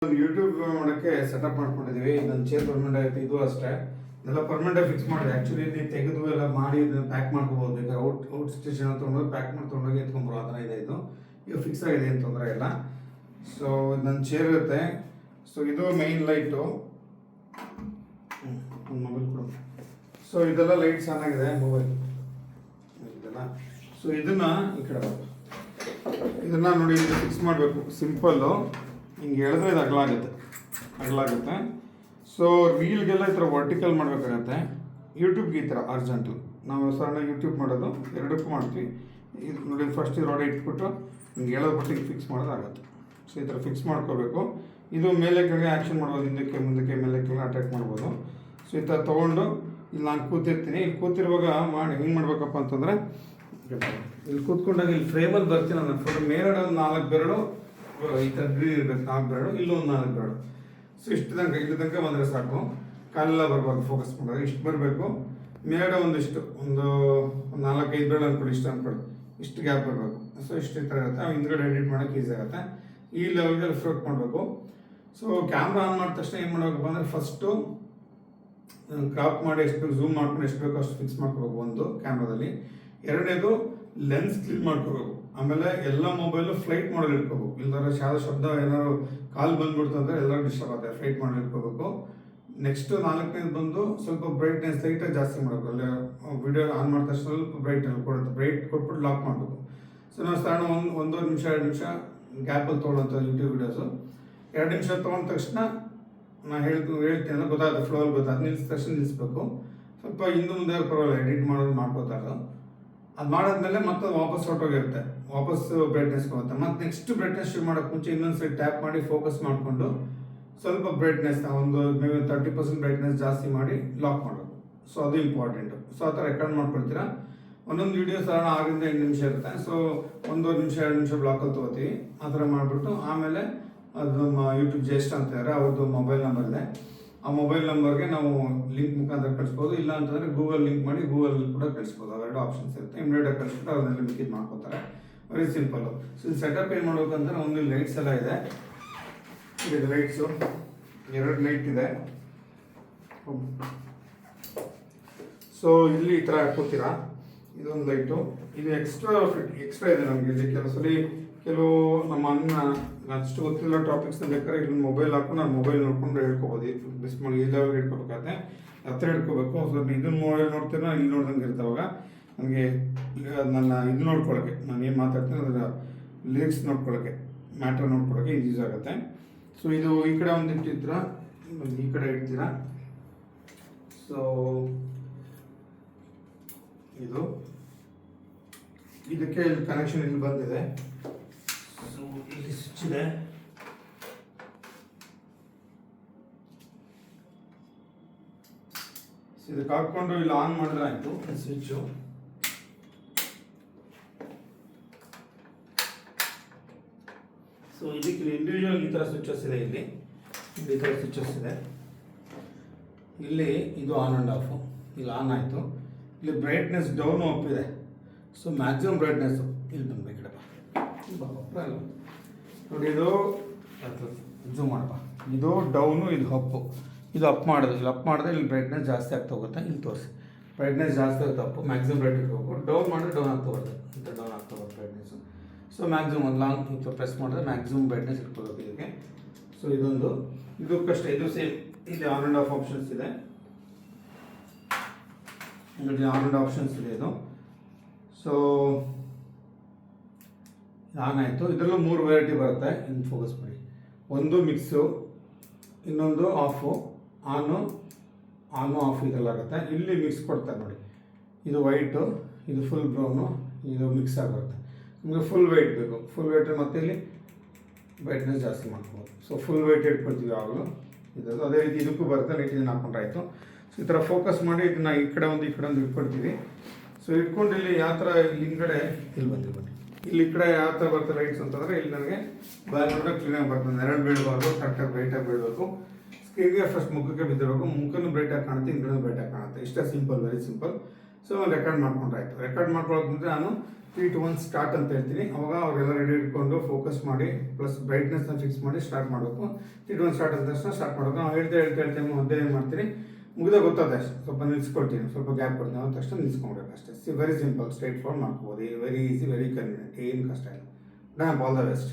YouTube ಮಾಡೋಕ್ಕೆ setup ಮಾಡ್ಕೊಂಡಿದ್ದೀವಿ. ಇದೊಂದು ಚೇರ್ ಪರ್ಮನೆಂಟ್ ಆಗುತ್ತೆ, ಇದು ಅಷ್ಟೇ. ಇದೆಲ್ಲ ಪರ್ಮನೆಂಟಾಗಿ ಫಿಕ್ಸ್ ಮಾಡಿದೆ. ಆ್ಯಕ್ಚುಲಿ ನೀವು ತೆಗೆದು ಎಲ್ಲ ಮಾಡಿ ಇದನ್ನು ಪ್ಯಾಕ್ ಮಾಡ್ಕೋಬೋದು. ಈಗ ಔಟ್ ಸ್ಟೇಷನ್ ತೊಗೊಂಡೋಗಿ ಪ್ಯಾಕ್ ಮಾಡಿ ತೊಗೊಂಡೋಗಿ ಎತ್ಕೊಂಬರೋ ಆ ಥರ ಇದೆ. ಇದು ಫಿಕ್ಸ್ ಆಗಿದೆ, ಏನು ತೊಂದರೆ ಇಲ್ಲ. ಸೊ ನನ್ನ ಚೇರ್ ಇರುತ್ತೆ. ಸೊ ಇದು ಮೈನ್ ಲೈಟು, ಮೊಬೈಲ್ ಕೂಡ. ಸೊ ಇದೆಲ್ಲ ಲೈಟ್ಸ್ ಆನ್ ಆಗಿದೆ, ಮೊಬೈಲ್ ಇದೆಲ್ಲ. ಸೊ ಇದನ್ನು ಈ ಕಡೆ ಇದನ್ನು ನೋಡಿ, ಇದು ಫಿಕ್ಸ್ ಮಾಡಬೇಕು. ಸಿಂಪಲ್ಲು ಹಿಂಗೆ ಹೇಳಿದ್ರೆ ಇದು ಅಗಲಾಗುತ್ತೆ. ಸೊ ರೀಲ್ಗೆಲ್ಲ ಈ ಥರ ವರ್ಟಿಕಲ್ ಮಾಡಬೇಕಾಗತ್ತೆ. ಯೂಟ್ಯೂಬ್ಗೆ ಈ ಥರ ಅರ್ಜೆಂಟು ನಾವು ಸಣ್ಣ ಯೂಟ್ಯೂಬ್ ಮಾಡೋದು ಎರಡಕ್ಕೂ ಮಾಡ್ತೀವಿ. ಇದು ನೋಡಿ, ಫಸ್ಟ್ ಇದು ರೋಡ್ ಇಟ್ಬಿಟ್ಟು ಹಿಂಗೆ ಹೇಳೋದು ಬಿಟ್ಟು ಹಿಂಗೆ ಫಿಕ್ಸ್ ಮಾಡೋದಾಗತ್ತೆ. ಸೊ ಈ ಥರ ಫಿಕ್ಸ್ ಮಾಡ್ಕೋಬೇಕು. ಇದು ಮೇಲೆ ಕೆಳಗೆ ಆ್ಯಕ್ಷನ್ ಮಾಡ್ಬೋದು, ಹಿಂದಕ್ಕೆ ಮುಂದಕ್ಕೆ ಮೇಲೆ ಕೆಳಗೆ ಅಟ್ಯಾಕ್ ಮಾಡ್ಬೋದು. ಸೊ ಈ ಥರ ತೊಗೊಂಡು ಇಲ್ಲಿ ನಾನು ಕೂತಿರ್ತೀನಿ. ಇಲ್ಲಿ ಕೂತಿರುವಾಗ ಹೆಂಗೆ ಮಾಡಬೇಕಪ್ಪ ಅಂತಂದರೆ, ಇಲ್ಲಿ ಕೂತ್ಕೊಂಡಾಗ ಇಲ್ಲಿ ಫ್ರೇಮಲ್ಲಿ ಬರ್ತೀನಿ ನಾನು. ಫೋಟೋ ಮೇಲ್ಗಡೆ ಒಂದು 4 ಬೆರಳು ಈ ಥರ ಗ್ರೀನ್ ಇರಬೇಕು, 4 ಬೆರಳು, ಇಲ್ಲೊಂದು 4 ಬೆರಳು. ಸೊ ಇಷ್ಟು ತನಕ ಇಲ್ಲಿ ತನಕ ಬಂದರೆ ಸಾಕು. ಕಾಲೆಲ್ಲ ಬರಬಾರ್ದು, ಫೋಕಸ್ ಮಾಡೋದು ಇಷ್ಟು ಬರಬೇಕು. ಮೇಲ್ಗಡೆ ಒಂದಿಷ್ಟು ಒಂದು 4-5 ಬೆರಳು ಅಂದ್ಕೊಳ್ಳಿ, ಇಷ್ಟು ಅಂದ್ಕೊಳ್ಳಿ, ಇಷ್ಟು ಗ್ಯಾಪ್ ಬರಬೇಕು. ಸೊ ಇಷ್ಟು ಈ ಥರ ಇರುತ್ತೆ. ಹಿಂದ್ಗಡೆ ಎಡಿಟ್ ಮಾಡೋಕ್ಕೆ ಈಸಿ ಆಗುತ್ತೆ. ಈ ಲೆವೆಲ್ಗೆ ರಿಫ್ಲೆಕ್ಟ್ ಮಾಡಬೇಕು. ಸೊ ಕ್ಯಾಮ್ರಾ ಆನ್ ಮಾಡಿದ ತಕ್ಷಣ ಏನು ಮಾಡಬೇಕಪ್ಪ ಅಂದರೆ, ಫಸ್ಟು ಕ್ರಾಪ್ ಮಾಡಿ ಎಷ್ಟು ಬೇಕು, ಝೂಮ್ ಮಾಡ್ಕೊಂಡು ಎಷ್ಟು ಬೇಕೋ ಅಷ್ಟು ಫಿಕ್ಸ್ ಮಾಡ್ಕೋಬೇಕು ಒಂದು ಕ್ಯಾಮ್ರಾದಲ್ಲಿ. ಎರಡನೇದು ಲೆನ್ಸ್ ಕ್ಲೀನ್ ಮಾಡ್ಕೋಬೇಕು. ಆಮೇಲೆ ಎಲ್ಲ ಮೊಬೈಲು ಫ್ಲೈಟ್ ಮಾಡಲ್ ಇಟ್ಕೋಬೇಕು. ಇಲ್ಲಾಂದ್ರೆ ಶಬ್ದ ಏನಾದ್ರು ಕಾಲ್ ಬಂದ್ಬಿಡ್ತು ಅಂದರೆ ಎಲ್ಲರೂ ಡಿಸ್ಟರ್ಬ್ ಆಗುತ್ತೆ. ಫ್ಲೈಟ್ ಮಾಡಲ್ ಇಟ್ಕೋಬೇಕು. ನೆಕ್ಸ್ಟ್ 4ನೇದು ಬಂದು ಸ್ವಲ್ಪ ಬ್ರೈಟ್ನೆಸ್ ಲೈಟಾಗಿ ಜಾಸ್ತಿ ಮಾಡಬೇಕು. ಅಲ್ಲಿ ವಿಡಿಯೋ ಆನ್ ಮಾಡಿದ ತಕ್ಷಣ ಸ್ವಲ್ಪ ಬ್ರೈಟ್ನಲ್ಲಿ ಕೊಡುತ್ತೆ. ಬ್ರೈಟ್ ಕೊಟ್ಬಿಟ್ಟು ಲಾಕ್ ಮಾಡಬೇಕು. ಸೊ ನಾವು ಸಾಧಾರಣ 1-1.5 ನಿಮಿಷ 2 ನಿಮಿಷ ಗ್ಯಾಪಲ್ಲಿ ತೊಗೊಳ್ಳೋಂಥ ಯೂಟ್ಯೂಬ್ ವಿಡಿಯೋಸು 2 ನಿಮಿಷ ತೊಗೊಂಡ ತಕ್ಷಣ ನಾನು ಹೇಳ್ತೀನಲ್ಲ, ಗೊತ್ತಾಗುತ್ತೆ, ಫ್ಲೋಲ್ಲಿ ಗೊತ್ತಾಗುತ್ತೆ. ನಿಲ್ಲಿಸಿದ ತಕ್ಷಣ ನಿಲ್ಲಿಸ್ಬೇಕು. ಸ್ವಲ್ಪ ಹಿಂದೆ ಮುಂದೆ ಪರವಾಗಿಲ್ಲ, ಎಡಿಟ್ ಮಾಡೋದು ಮಾಡ್ಕೋತಾರೆ. ಅದು ಮಾಡಾದ್ಮೇಲೆ ಮತ್ತೆ ವಾಪಸ್ ಹೊರಟೋಗಿರುತ್ತೆ, ವಾಪಸ್ ಬ್ರೈಟ್ನೆಸ್ ಹೋಗುತ್ತೆ. ಮತ್ತು ನೆಕ್ಸ್ಟ್ ಬ್ರೈಟ್ನೆಸ್ ಶುರು ಮಾಡೋಕ್ಕೆ ಮುಂಚೆ ಇನ್ನೊಂದು ಸೈಡ್ ಟ್ಯಾಪ್ ಮಾಡಿ ಫೋಕಸ್ ಮಾಡಿಕೊಂಡು ಸ್ವಲ್ಪ ಬ್ರೈಟ್ನೆಸ್ನ ಒಂದು ಮೇಬಿ 30% ಬ್ರೈಟ್ನೆಸ್ ಜಾಸ್ತಿ ಮಾಡಿ ಲಾಕ್ ಮಾಡಬೇಕು. ಸೊ ಅದು ಇಂಪಾರ್ಟೆಂಟು. ಸೊ ಆ ಥರ ರೆಕಾರ್ಡ್ ಮಾಡ್ಕೊಳ್ತೀರಾ. ಒಂದೊಂದು ವೀಡಿಯೋ ಸಾಧಾರಣ 6-8 ನಿಮಿಷ ಇರುತ್ತೆ. ಸೊ 1-1 ನಿಮಿಷ 2 ನಿಮಿಷ ಬ್ಲಾಕಲ್ಲಿ ತೊಗೋತೀವಿ. ಆ ಥರ ಮಾಡಿಬಿಟ್ಟು ಆಮೇಲೆ ಅದು ನಮ್ಮ ಯೂಟ್ಯೂಬ್ ಜಸ್ಟ್ ಅಂತಾರೆ, ಅವ್ರದ್ದು ಮೊಬೈಲ್ ನಂಬರ್ ಇದೆ. ಆ ಮೊಬೈಲ್ ನಂಬರ್ಗೆ ನಾವು ಲಿಂಕ್ ಮುಖಾಂತರ ಕಳಿಸ್ಬೋದು. ಇಲ್ಲ ಅಂತಂದರೆ ಗೂಗಲ್ ಲಿಂಕ್ ಮಾಡಿ ಗೂಗಲ್ ಕೂಡ ಕಳಿಸ್ಬೋದು. ಅವೆರಡು ಆಪ್ಷನ್ಸ್ ಇರುತ್ತೆ. ಇಮಿಡಿಯೇಟಾಗಿ ಕಳಿಸ್ಬಿಟ್ಟು ಅದನ್ನೆಲ್ಲ ಮಿಕ್ಕಿದ್ದು ಮಾಡ್ಕೋತಾರೆ. Very simple. ಸೊ ಇಲ್ಲಿ ಸೆಟಪ್ ಏನು ಮಾಡ್ಬೇಕಂದ್ರೆ, ಒಂದು ಲೈಟ್ಸ್ ಎಲ್ಲ ಇದೆ. ಇದು ಲೈಟ್ಸು 2 ಲೈಟ್ ಇದೆ. ಸೊ ಇಲ್ಲಿ ಈ ಥರ ಹಾಕ್ಕೋತೀರಾ. ಇದೊಂದು ಲೈಟು, ಇದು ಎಕ್ಸ್ಟ್ರಾ ಇದೆ ನಮಗೆ. ಇಲ್ಲಿ ಕೆಲವು ನಮ್ಮ ಅಷ್ಟು ಗೊತ್ತಿಲ್ಲ ಟಾಪಿಕ್ಸ್ನ ಬೇಕಾದ್ರೆ ಇಲ್ಲಿ ಮೊಬೈಲ್ ಹಾಕೊಂಡು ನಾನು ಮೊಬೈಲ್ ನೋಡ್ಕೊಂಡು ಹೇಳ್ಕೊಬೋದು. ಬೆಸ್ಟ್ ಮಾಡಿ ಈ ಲೆವೆಲ್ಗೆ ಇಟ್ಕೋಬೇಕಾದ್ರೆ ಹತ್ರ ಇಟ್ಕೋಬೇಕು. ಸೊ ಇದನ್ನ ಮೊಬೈಲ್ ನೋಡ್ತೀರ, ಇಲ್ಲಿ ನೋಡ್ದಂಗೆ ಇರ್ತಾವಾಗ ನನಗೆ ನನ್ನ ಇದು ನೋಡ್ಕೊಳ್ಳೋಕ್ಕೆ, ನಾನು ಏನು ಮಾತಾಡ್ತೀನಿ ಅದರ ಲಿರಿಕ್ಸ್ ನೋಡ್ಕೊಳ್ಳೋಕ್ಕೆ, ಮ್ಯಾಟ್ರ್ ನೋಡ್ಕೊಳ್ಳೋಕ್ಕೆ ಇದು ಯೂಸ್ ಆಗುತ್ತೆ. ಸೊ ಇದು ಈ ಕಡೆ ಒಂದು ಇಟ್ಟಿದ್ದೀರ, ಈ ಕಡೆ ಇಡ್ತೀರಾ. ಸೊ ಇದಕ್ಕೆ ಇಲ್ಲಿ ಕನೆಕ್ಷನ್ ಇಲ್ಲಿ ಬಂದಿದೆ. ಸೊ ಇಲ್ಲಿ ಸ್ವಿಚ್ ಇದೆ. ಇದಕ್ಕೆ ಹಾಕ್ಕೊಂಡು ಇಲ್ಲಿ ಆನ್ ಮಾಡಿದ್ರೆ ಆಯಿತು ಸ್ವಿಚ್ಚು. ಸೊ ಇದಕ್ಕೆ ಇಂಡಿವಿಜುವಲ್ ಈ ಥರ ಸ್ವಿಚಸ್ ಇದೆ. ಇಲ್ಲಿ ಈ ಥರ ಸ್ವಿಚಸ್ ಇದೆ. ಇಲ್ಲಿ ಇದು ಆನ್ ಆ್ಯಂಡ್ ಆಫು. ಇಲ್ಲಿ ಆನ್ ಆಯಿತು. ಇಲ್ಲಿ ಬ್ರೈಟ್ನೆಸ್ ಡೌನು ಅಪ್ ಇದೆ. ಸೊ ಮ್ಯಾಕ್ಸಿಮಮ್ ಬ್ರೈಟ್ನೆಸ್ಸು ಇಲ್ಲಿ ಬಂದಬೇಕು. ನೋಡಿ, ಇದು ಝೂಮ್ ಮಾಡಪ್ಪ. ಇದು ಡೌನು, ಇದು ಅಪ್ಪು. ಇದು ಅಪ್ ಮಾಡೋದು. ಇಲ್ಲಿ ಅಪ್ ಮಾಡಿದ್ರೆ ಇಲ್ಲಿ ಬ್ರೈಟ್ನೆಸ್ ಜಾಸ್ತಿ ಆಗ್ತಾ ಹೋಗುತ್ತೆ. ಇಲ್ಲಿ ತೋರಿಸಿ, ಬ್ರೈಟ್ನೆಸ್ ಜಾಸ್ತಿ ಆಗುತ್ತೆ. ಅಪ್ಪು ಮ್ಯಾಕ್ಸಿಮಮ್ ಬ್ರೈಟ್ ಇಟ್ಕೋಬೇಕು. ಡೌನ್ ಮಾಡಿದ್ರೆ ಡೌನ್ ಆಗ್ತಾ ಹೋಗುತ್ತೆ, ಇಂಥ ಡೌನ್ ಆಗ್ತಾ ಹೋಗುತ್ತೆ ಬ್ರೈಟ್ನೆಸ್ಸು. ಸೊ ಮ್ಯಾಕ್ಸಿಮಮ್ ಒಂದು ಲಾಂಗ್ ಇಂಥ ಪ್ರೆಸ್ ಮಾಡಿದ್ರೆ ಮ್ಯಾಕ್ಸಿಮಮ್ ಬ್ರೈಟ್ನೆಸ್ ಇಟ್ಕೋಬೇಕು ಇದಕ್ಕೆ. ಸೊ ಇದಕ್ಕಷ್ಟೇ. ಇದು ಸೇಮ್. ಇಲ್ಲಿ ಆನ್ ಆ್ಯಂಡ್ ಆಫ್ ಆಪ್ಷನ್ಸ್ ಇದೆ. ನೋಡಿ, ಆನ್ ಆ್ಯಂಡ್ ಆಪ್ಷನ್ಸ್ ಇದೆ ಇದು. ಸೊ ಆನ್ ಆಯಿತು. ಇದರಲ್ಲೂ 3 ವೆರೈಟಿ ಬರುತ್ತೆ. ಇನ್ನು ಫೋಕಸ್ ಮಾಡಿ. ಒಂದು ಮಿಕ್ಸು, ಇನ್ನೊಂದು ಆಫು. ಆನು ಆಫ್ ಇದರಲ್ಲಾಗುತ್ತೆ. ಇಲ್ಲಿ ಮಿಕ್ಸ್ ಕೊಡ್ತಾರೆ ನೋಡಿ. ಇದು ವೈಟು, ಇದು ಫುಲ್ ಬ್ರೌನು, ಇದು ಮಿಕ್ಸ್ ಆಗಿರುತ್ತೆ. ನಿಮಗೆ ಫುಲ್ ವೈಟ್ ಬೇಕು. ಫುಲ್ ವೈಟ್ ಮತ್ತು ಇಲ್ಲಿ ಬ್ರೈಟ್ನೆಸ್ ಜಾಸ್ತಿ ಮಾಡ್ಬೋದು. ಸೊ ಫುಲ್ ವೈಟ್ ಇಟ್ಕೊಳ್ತೀವಿ ಯಾವಾಗಲೂ. ಇದು ಅದೇ ರೀತಿ ಇದಕ್ಕೂ ಬರುತ್ತೆ. ಲೈಟ್ ಇದನ್ನು ಹಾಕೊಂಡ್ರಾಯ್ತು. ಸೊ ಈ ಥರ ಫೋಕಸ್ ಮಾಡಿ ಇದನ್ನು ಈ ಕಡೆ ಒಂದು ಇಟ್ಕೊಳ್ತೀವಿ. ಸೊ ಇಟ್ಕೊಂಡು ಇಲ್ಲಿ ಯಾವ ಥರ ಇಲ್ಲಿ ಹಿಂದ್ಗಡೆ ಇಲ್ಲಿ ಬನ್ನಿ. ಇಲ್ಲಿ ಈ ಕಡೆ ಯಾವ ಥರ ಬರ್ತದೆ ಲೈಟ್ಸ್ ಅಂತಂದರೆ, ಇಲ್ಲಿ ನನಗೆ ಬ್ಯಾಕ್ಗ್ರೌಂಡ್ ಕ್ಲೀನಾಗಿ ಬರ್ತದೆ. ನೆರಳು ಬೀಳಬಾರ್ದು, ಕರೆಕ್ಟಾಗಿ ಬ್ರೈಟಾಗಿ ಬೀಳಬೇಕು. ಸ್ಕ್ರೀನ್ಗೆ ಫಸ್ಟ್ ಮುಖಕ್ಕೆ ಬಿದ್ದಿರಬೇಕು. ಮುಖನೂ ಬ್ರೈಟಾಗಿ ಕಾಣುತ್ತೆ, ಹಿಂದ್ಗಡೆ ಬ್ರೈಟಾಗಿ ಕಾಣುತ್ತೆ. ಇಷ್ಟೇ, simple, very simple. So record ಮಾಡ್ಕೊಂಡ್ರಾಯ್ತು. ರೆಕಾರ್ಡ್ ಮಾಡ್ಕೊಳ್ಳೋಕೆ ಮುಂಚೆ ನಾನು 3 2 1 ಸ್ಟಾರ್ಟ್ ಅಂತ ಹೇಳ್ತೀನಿ. ಅವಾಗ ಅವರೆಲ್ಲ ರೆಡಿ ಇಟ್ಕೊಂಡು ಫೋಕಸ್ ಮಾಡಿ ಪ್ಲಸ್ ಬ್ರೈಟ್ನೆಸ್ನ ಫಿಕ್ಸ್ ಮಾಡಿ ಸ್ಟಾರ್ಟ್ ಮಾಡಬೇಕು. 3 2 1 ಸ್ಟಾರ್ಟ್ ಅಂತ ತಕ್ಷಣ ಸ್ಟಾರ್ಟ್ ಮಾಡಬೇಕು. ನಾವು ಹೇಳ್ತಾ ಮಧ್ಯೆ ಏನು ಮಾಡ್ತೀನಿ, ಮುಗಿದ ಗೊತ್ತಾದ ಅಷ್ಟೇ ಸ್ವಲ್ಪ ನಿಲ್ಸ್ಕೊಳ್ತೀನಿ, ಸ್ವಲ್ಪ ಗ್ಯಾಪ್ ಕೊಡ್ತೀನಿ, ನಾವು ತಕ್ಷಣ ನಿಲ್ಸ್ಕೊಳ್ಬೇಕು ಅಷ್ಟೇ. ವೆರಿ ಸಿಂಪಲ್, ಸ್ಟ್ರೈಟ್ ಫಾರ್ವರ್ಡ್ ಮಾಡ್ಕೋಬೋದು, ವೆರಿ ಈಸಿ, ವೆರಿ ಕನ್ವೀನಿಯಂಟ್, ಏನು ಕಷ್ಟ ಇಲ್ಲ. All the best.